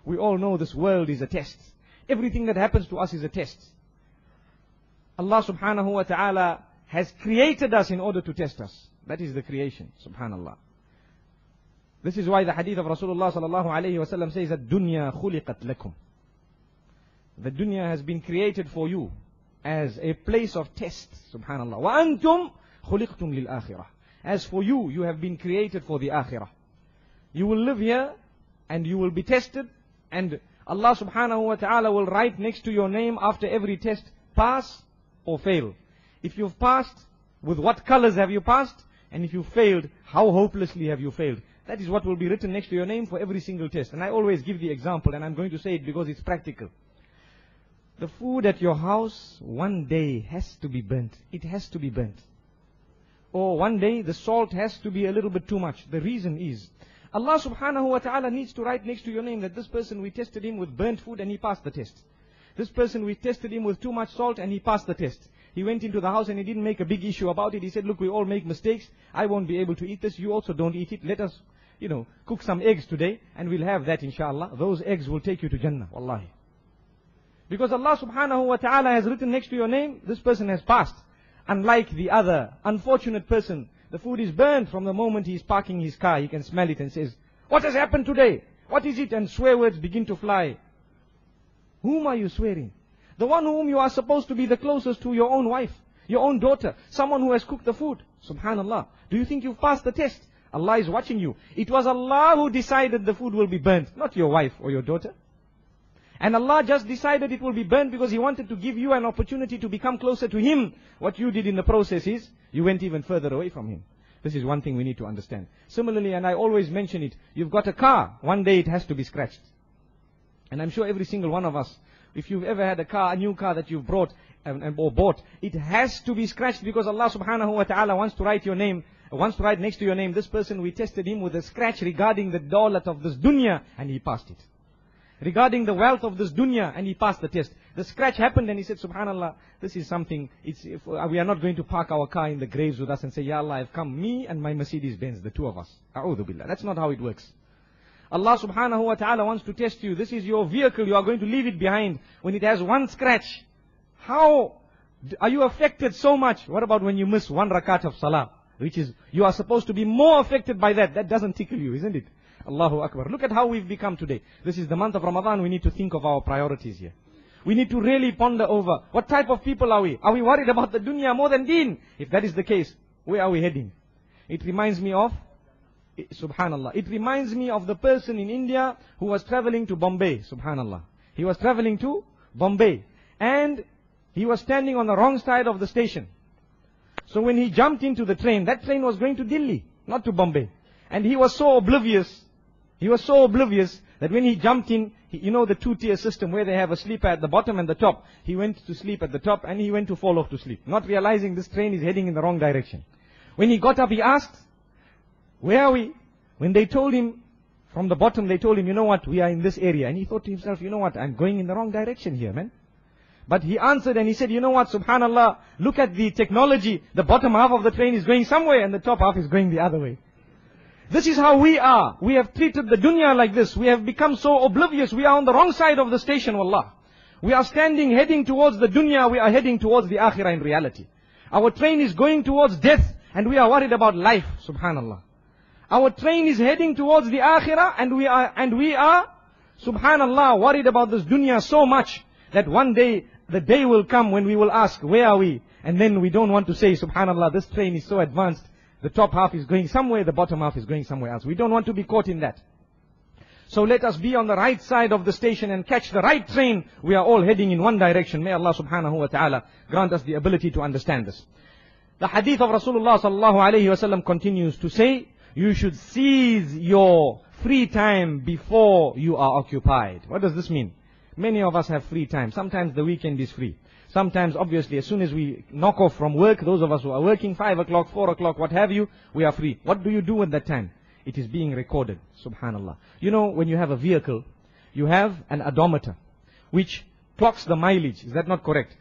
We all know this world is a test. Everything that happens to us is a test. Allah subhanahu wa ta'ala has created us in order to test us. That is the creation, subhanallah. This is why the hadith of Rasulullah sallallahu alayhi wa sallam says that dunya khuliqat lakum. The dunya has been created for you as a place of test, subhanallah. Wa antum khuliqtum lil akhirah. As for you, you have been created for the akhirah. You will live here and you will be tested, and Allah subhanahu wa ta'ala will write next to your name after every test, pass or fail. If you've passed, with what colors have you passed? And if you failed, how hopelessly have you failed? That is what will be written next to your name for every single test. And I always give the example, and I'm going to say it because it's practical. The food at your house one day has to be burnt. It has to be burnt. Or one day the salt has to be a little bit too much. The reason is, Allah subhanahu wa ta'ala needs to write next to your name that this person, we tested him with burnt food and he passed the test. This person, we tested him with too much salt and he passed the test. He went into the house and he didn't make a big issue about it. He said, look, we all make mistakes. I won't be able to eat this. You also don't eat it. Let us, cook some eggs today and we'll have that inshallah. Those eggs will take you to Jannah, wallahi. Because Allah subhanahu wa ta'ala has written next to your name, this person has passed. Unlike the other unfortunate person, the food is burned from the moment he is parking his car. He can smell it and says, what has happened today? What is it? And swear words begin to fly. Whom are you swearing? The one whom you are supposed to be the closest to, your own wife, your own daughter, someone who has cooked the food. Subhanallah. Do you think you've passed the test? Allah is watching you. It was Allah who decided the food will be burnt, not your wife or your daughter. And Allah just decided it will be burnt because He wanted to give you an opportunity to become closer to Him. What you did in the process is, you went even further away from Him. This is one thing we need to understand. Similarly, and I always mention it, you've got a car, one day it has to be scratched. And I'm sure every single one of us, if you've ever had a car, a new car that you've brought or bought, it has to be scratched because Allah subhanahu wa ta'ala wants to write your name, wants to write next to your name, this person, we tested him with a scratch regarding the dawlat of this dunya, and he passed it. Regarding the wealth of this dunya, and he passed the test. The scratch happened and he said, subhanallah, this is something, we are not going to park our car in the graves with us and say, Ya Allah, I've come, me and my Mercedes Benz, the two of us. A'udhu billah. That's not how it works. Allah subhanahu wa ta'ala wants to test you. This is your vehicle, you are going to leave it behind. When it has one scratch, how are you affected so much? What about when you miss one rakat of salah? Which is, you are supposed to be more affected by that. That doesn't tickle you, isn't it? Allahu Akbar. Look at how we've become today. This is the month of Ramadan. We need to think of our priorities here. We need to really ponder over, what type of people are we? Are we worried about the dunya more than deen? If that is the case, where are we heading? It reminds me of, subhanallah, it reminds me of the person in India who was traveling to Bombay, subhanallah. He was traveling to Bombay, and he was standing on the wrong side of the station. So when he jumped into the train, that train was going to Delhi, not to Bombay. And he was so oblivious that when he jumped in, the two-tier system where they have a sleeper at the bottom and the top. He went to sleep at the top and he went to fall off to sleep, not realizing this train is heading in the wrong direction. When he got up, he asked, where are we? When they told him, from the bottom, they told him, you know what, we are in this area. And he thought to himself, you know what, I'm going in the wrong direction here, man. But he answered and he said, you know what, subhanallah, look at the technology. The bottom half of the train is going somewhere and the top half is going the other way. This is how we are. We have treated the dunya like this. We have become so oblivious. We are on the wrong side of the station, wallah. We are heading towards the dunya. We are heading towards the akhirah in reality. Our train is going towards death and we are worried about life, subhanallah. Our train is heading towards the akhirah and we are, subhanallah, worried about this dunya so much that one day, the day will come when we will ask, where are we? And then we don't want to say, subhanallah, this train is so advanced. The top half is going somewhere, the bottom half is going somewhere else. We don't want to be caught in that. So let us be on the right side of the station and catch the right train. We are all heading in one direction. May Allah subhanahu wa ta'ala grant us the ability to understand this. The hadith of Rasulullah sallallahu alayhi wa sallam continues to say, you should seize your free time before you are occupied. What does this mean? Many of us have free time. Sometimes the weekend is free. Sometimes, obviously, as soon as we knock off from work, those of us who are working, 5 o'clock, 4 o'clock, what have you, we are free. What do you do at that time? It is being recorded, subhanallah. You know, when you have a vehicle, you have an odometer, which clocks the mileage. Is that not correct?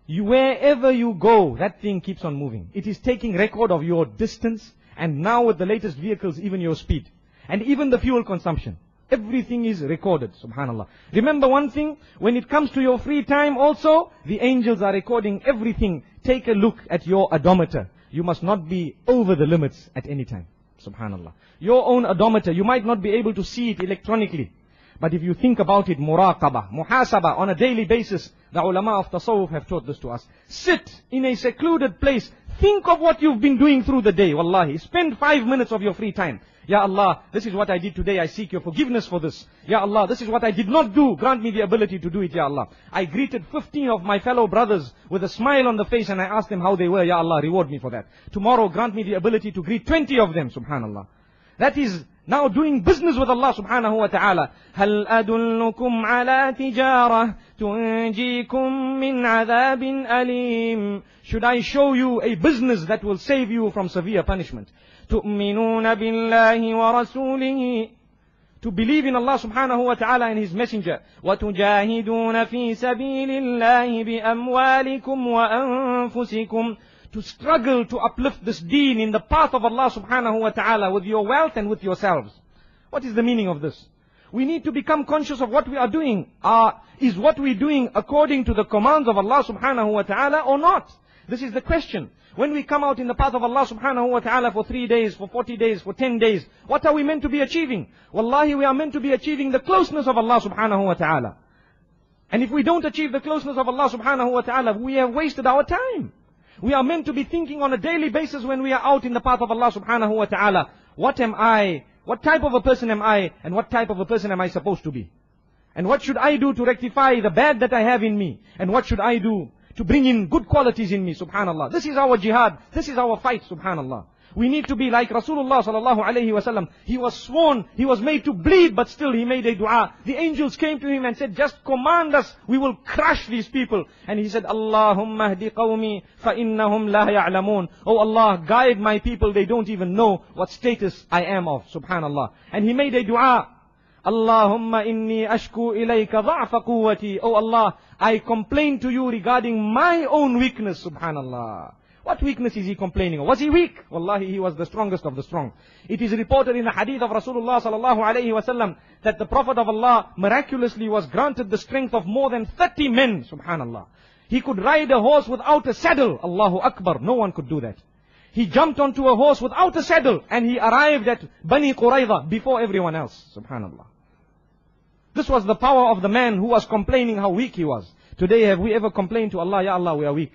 Wherever you go, that thing keeps on moving. It is taking record of your distance, and now with the latest vehicles, even your speed. And even the fuel consumption. Everything is recorded, subhanallah. Remember one thing, when it comes to your free time also, the angels are recording everything. Take a look at your odometer. You must not be over the limits at any time, subhanallah. Your own odometer, you might not be able to see it electronically. But if you think about it, muraqabah, muhasabah, on a daily basis, the ulama of tasawwuf have taught this to us. Sit in a secluded place. Think of what you've been doing through the day, wallahi. Spend 5 minutes of your free time. Ya Allah, this is what I did today. I seek your forgiveness for this. Ya Allah, this is what I did not do. Grant me the ability to do it, Ya Allah. I greeted 15 of my fellow brothers with a smile on the face and I asked them how they were. Ya Allah, reward me for that. Tomorrow, grant me the ability to greet 20 of them, subhanallah. That is now doing business with Allah subhanahu wa ta'ala. هَلْ أَدُلُّكُمْ عَلَى تِجَارَةٍ تُنْجِيكُمْ مِنْ عَذَابٍ أَلِيمٍ. Should I show you a business that will save you from severe punishment? تُؤْمِنُونَ بِاللَّهِ وَرَسُولِهِ. To believe in Allah subhanahu wa ta'ala and His Messenger. وَتُجَاهِدُونَ فِي سَبِيلِ اللَّهِ بِأَمْوَالِكُمْ وَأَنفُسِكُمْ. To struggle to uplift this deen in the path of Allah subhanahu wa ta'ala with your wealth and with yourselves. What is the meaning of this? We need to become conscious of what we are doing. Is what we are doing according to the commands of Allah subhanahu wa ta'ala or not? This is the question. When we come out in the path of Allah subhanahu wa ta'ala for 3 days, for 40 days, for 10 days, what are we meant to be achieving? Wallahi, we are meant to be achieving the closeness of Allah subhanahu wa ta'ala. And if we don't achieve the closeness of Allah subhanahu wa ta'ala, we have wasted our time. We are meant to be thinking on a daily basis when we are out in the path of Allah subhanahu wa ta'ala. What am I? What type of a person am I? And what type of a person am I supposed to be? And what should I do to rectify the bad that I have in me? And what should I do to bring in good qualities in me, subhanallah? This is our jihad. This is our fight, subhanallah. We need to be like Rasulullah sallallahu alayhi wasallam. He was sworn, he was made to bleed, but still he made a dua. The angels came to him and said, just command us, we will crush these people. And he said, Allahumma hdi qawmi fa innahum la ya'lamun. Oh Allah, guide my people, they don't even know what status I am of, subhanallah. And he made a dua. Allahumma inni ashku ilayka dha'fa quwwati. Oh Allah, I complain to you regarding my own weakness, subhanallah. What weakness is he complaining of? Was he weak? Wallahi, he was the strongest of the strong. It is reported in the hadith of Rasulullah sallallahu alayhi wasallam that the Prophet of Allah miraculously was granted the strength of more than 30 men, subhanallah. He could ride a horse without a saddle. Allahu Akbar. No one could do that. He jumped onto a horse without a saddle and he arrived at Bani Qurayza before everyone else, subhanallah. This was the power of the man who was complaining how weak he was. Today, have we ever complained to Allah, Ya Allah, we are weak?